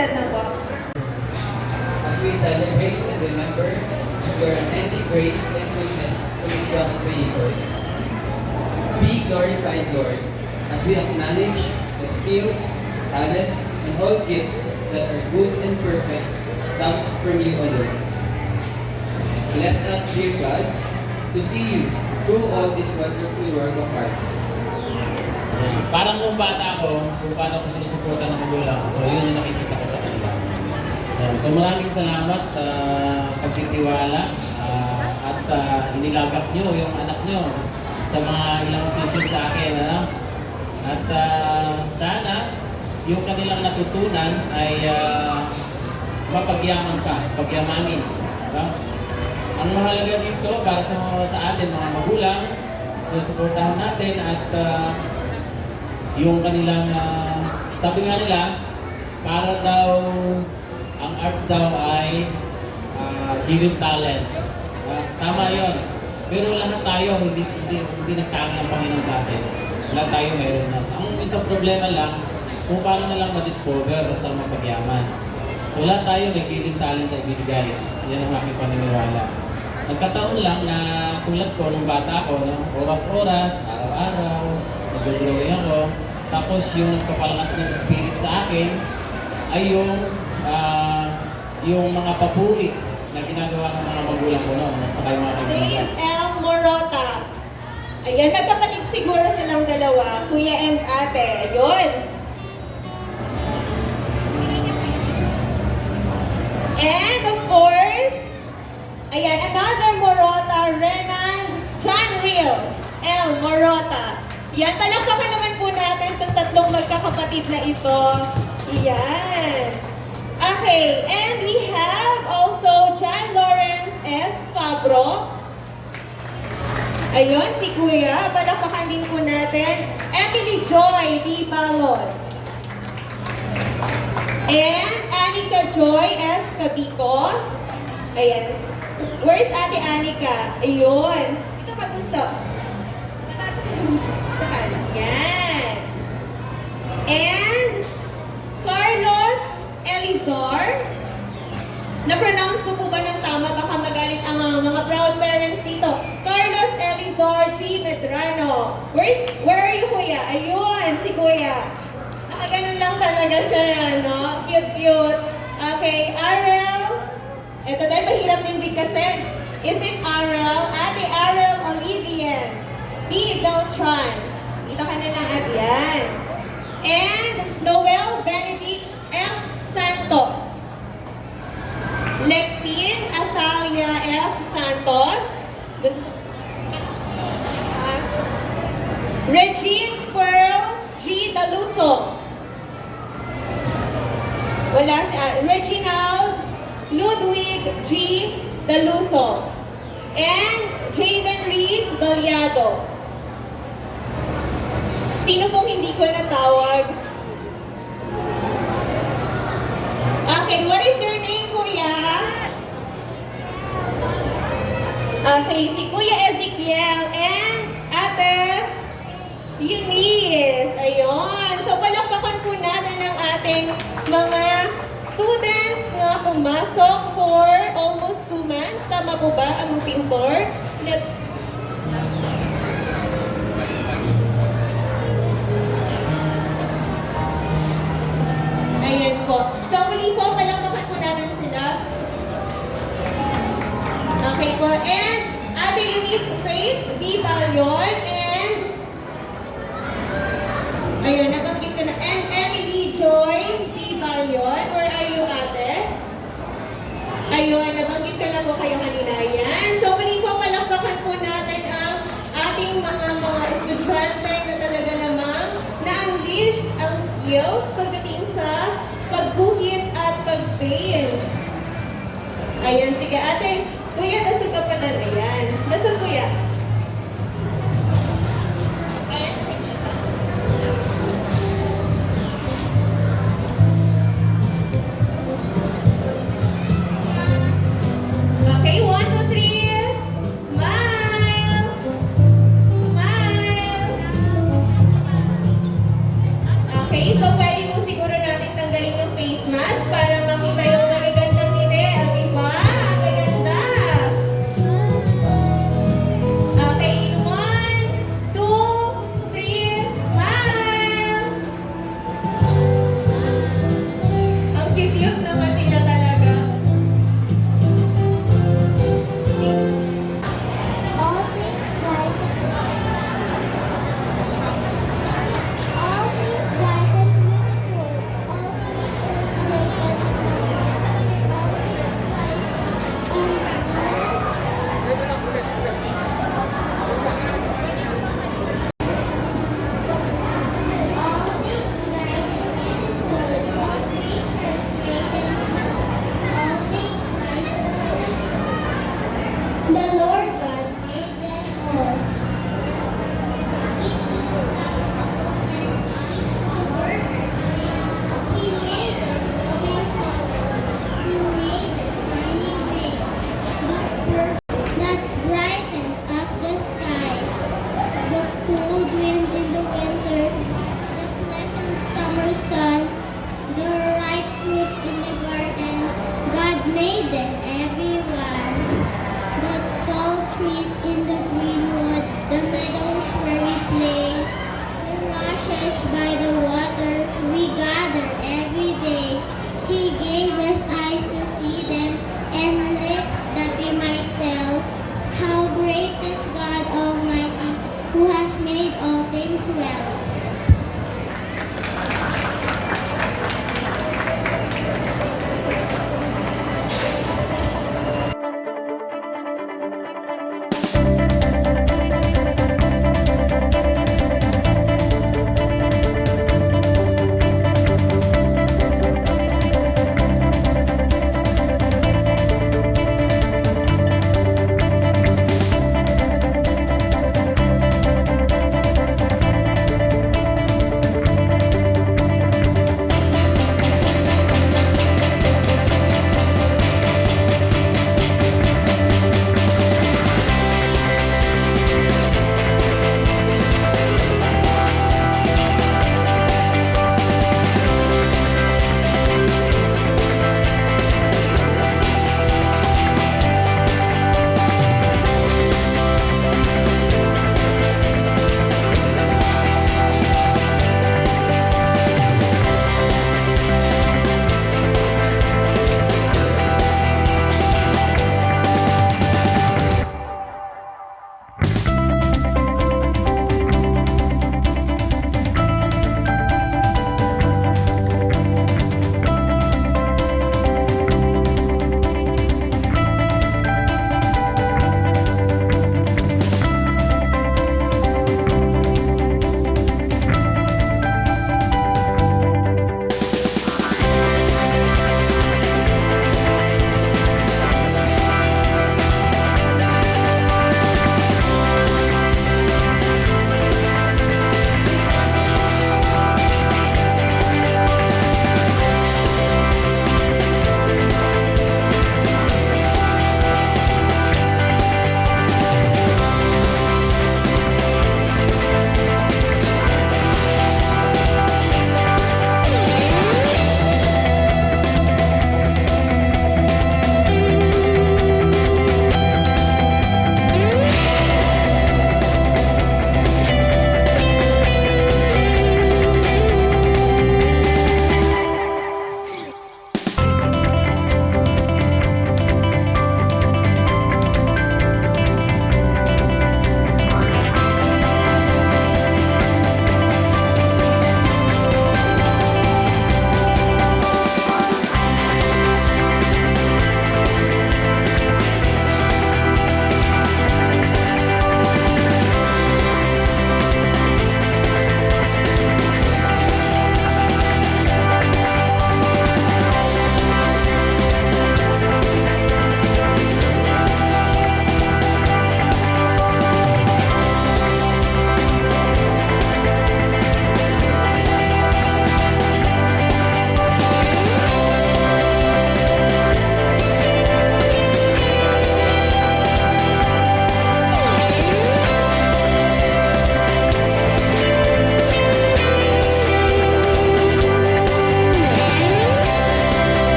Seated na po. As we celebrate and remember your unending grace and goodness to these young creators. Be glorified, Lord, as we acknowledge that skills, talents, and all gifts that are good and perfect comes from you alone. Bless us, dear God, to see you through all this wonderful work of arts. Parang nung bata ko, kung paano ko sinusuporta ng magulang, so yun yung nakikita ko sa kanila. So maraming salamat sa pagtitiwala at inilagak nyo yung anak nyo sa mga ilang session sa akin. At sana yung kanilang natutunan ay mapagyaman pa, pagyamanin. Diba? Ang mahalaga dito para sa atin mga magulang, susuportahan natin at yung kanilang, sabi nga nila, para daw, ang arts daw ay given talent. Tama yun. Pero lahat tayo, hindi nagtangi ang Panginoon sa atin. Lahat tayo mayroon na. Ang isang problema lang, kung paano na lang ma-discover at saan mapagyaman. So lahat tayo may given talent na ibigay. Yan ang aking paniniwala. Nagkataon lang na tulad ko nung bata ako, no? Oras-oras, araw-araw, nag-drawing ako. Tapos yung nagpapalakas ng spirit sa akin ay yung mga papuri na ginagawa ng mga magulang ko noon at saka yung mga kaibigan. Dave L. Morota. Ayan, magkapatid siguro silang dalawa, kuya and ate. Ayun. And of course, ayan, another Morota, Renan Janriel L. Morota. Yan, palakpakan naman po natin itong tatlong magkakapatid na ito. Yan. Okay, and we have also John Lawrence S. Fabro. Ayun, si Kuya. Palakpakan din po natin. Emily Joy D. Balon. And Anika Joy S. Cabico. Ayan. Where's Ate Anika? Ayun. Ito ka dun sa... Yan. And Carlos Elizar. Na-pronounce ko po ba ng tama? Baka magalit ang mga proud parents dito. Carlos Elizar G. Medrano. Where are you, Kuya? Ayun, si Kuya. Nakaganon lang talaga siya, no? Cute. Okay, Arel. Ito dahil mahirap din bigkasin. Is it Arel? Ate Arel Olivian. B. Beltran. Dito ka na lang at yan. And Noel Benedict F. Santos. Lexine Athalia F. Santos. Regine Pearl G. Daluso. Wala si Reginald Ludwig G. Daluso. And Jaden Reese Balyado. Sino pong hindi ko natawag? Okay, what is your name, Kuya? Okay, si Kuya Ezekiel and Ate Eunice. Ayun. So, palakpakan po natin ang ating mga students na pumasok for almost 2 months. Tama po ba ang pintor? Ayan po. So, muli po, palakpakan po natin sila. Okay po. And Ate Eunice Faith D. Balyon and ayun, nabanggit ko na. And Emily Joy D. Balyon. Where are you, ate? Ayun, nabanggit ko na po kayo kanina. Yan. So, muli po, palakpakan po natin ang ating mga estudyante na talaga namang na-unleash ang skills pagdating sa pagguhit at pag-paint. Ayan, sige ate. Kuya, nasa ka pa na. Ayan. Nasa kuya? Ayan, nakikita. Okay, 1, 2, 3. Smile! Smile! Okay, so pwede po siguro natin tanggalin yung face mask cute naman nila